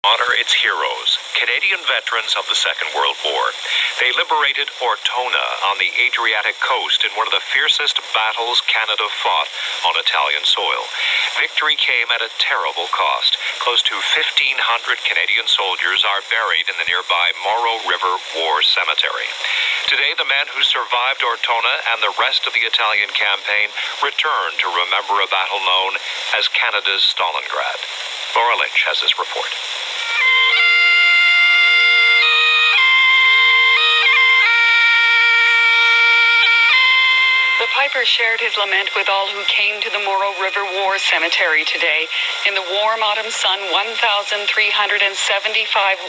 honor its heroes, Canadian veterans of the Second World War. They liberated Ortona on the Adriatic coast in one of the fiercest battles Canada fought on Italian soil. Victory came at a terrible cost. Close to 1,500 Canadian soldiers are buried in the nearby Morro River War Cemetery. Today, the men who survived Ortona and the rest of the Italian campaign return to remember a battle known as Canada's Stalingrad. Laura Lynch has this report. The piper shared his lament with all who came to the Morro River War Cemetery today. In the warm autumn sun, 1,375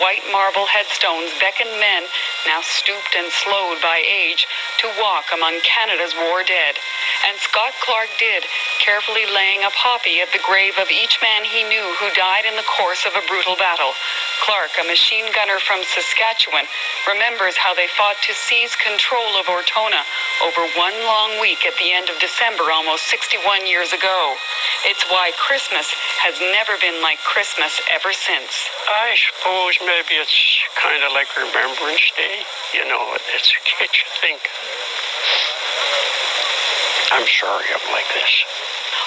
white marble headstones beckoned men, now stooped and slowed by age, to walk among Canada's war dead. And Scott Clark did, carefully laying a poppy at the grave of each man he knew who died in the course of a brutal battle. Clark, a machine gunner from Saskatchewan, remembers how they fought to seize control of Ortona over one long week at the end of December almost 61 years ago. It's why Christmas has never been like Christmas ever since. I suppose maybe it's kind of like Remembrance Day. You know, it's a kid you think. I'm sorry I'm like this.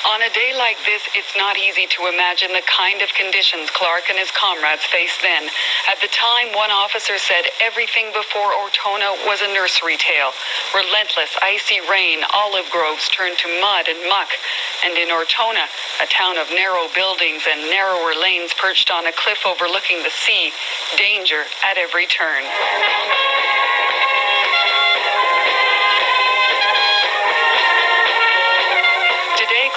On a day like this, it's not easy to imagine the kind of conditions Clark and his comrades faced then. At the time, one officer said everything before Ortona was a nursery tale. Relentless, icy rain, olive groves turned to mud and muck. And in Ortona, a town of narrow buildings and narrower lanes perched on a cliff overlooking the sea, danger at every turn.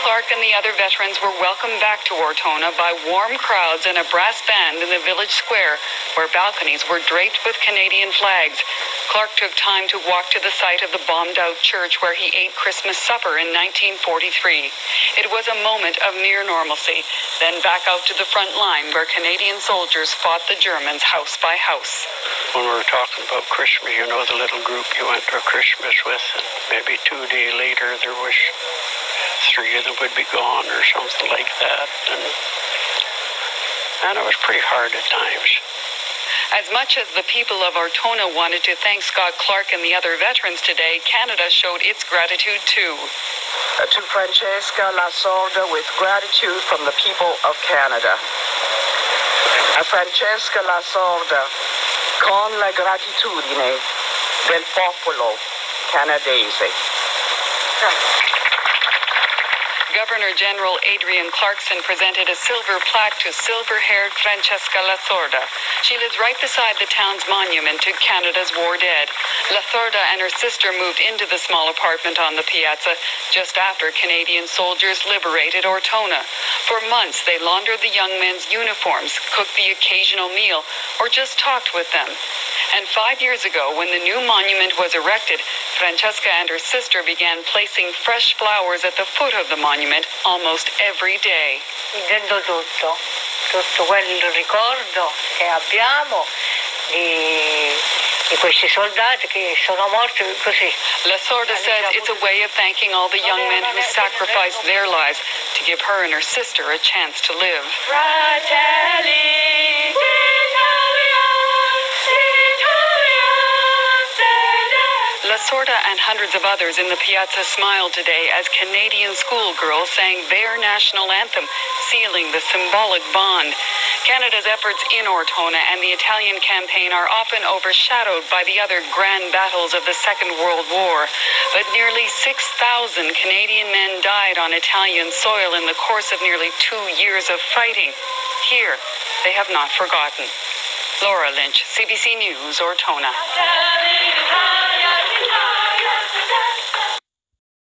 Clark and the other veterans were welcomed back to Ortona by warm crowds and a brass band in the village square, where balconies were draped with Canadian flags. Clark took time to walk to the site of the bombed-out church where he ate Christmas supper in 1943. It was a moment of near normalcy, then back out to the front line where Canadian soldiers fought the Germans house by house. When we were talking about Christmas, you know, the little group you went to Christmas with, and maybe 2 days later there was 3 of them would be gone or something like that. And it was pretty hard at times. As much as the people of Ortona wanted to thank Scott Clark and the other veterans today, Canada showed its gratitude too. To Francesca Lasorda, with gratitude from the people of Canada. A Francesca Lasorda, con la gratitudine del popolo canadese. Governor General Adrian Clarkson presented a silver plaque to silver-haired Francesca Lasorda. She lives right beside the town's monument to Canada's war dead. Lasorda and her sister moved into the small apartment on the piazza just after Canadian soldiers liberated Ortona. For months, they laundered the young men's uniforms, cooked the occasional meal, or just talked with them. And 5 years ago, when the new monument was erected, Francesca and her sister began placing fresh flowers at the foot of the monument almost every day. Vedendo tutto quel ricordo che abbiamo di questi soldati che sono morti così. Lasorda said it's a way of thanking all the young men who sacrificed their lives to give her and her sister a chance to live. Lasorda and hundreds of others in the piazza smiled today as Canadian schoolgirls sang their national anthem, sealing the symbolic bond. Canada's efforts in Ortona and the Italian campaign are often overshadowed by the other grand battles of the Second World War. But nearly 6,000 Canadian men died on Italian soil in the course of nearly 2 years of fighting. Here, they have not forgotten. Laura Lynch, CBC News, Ortona.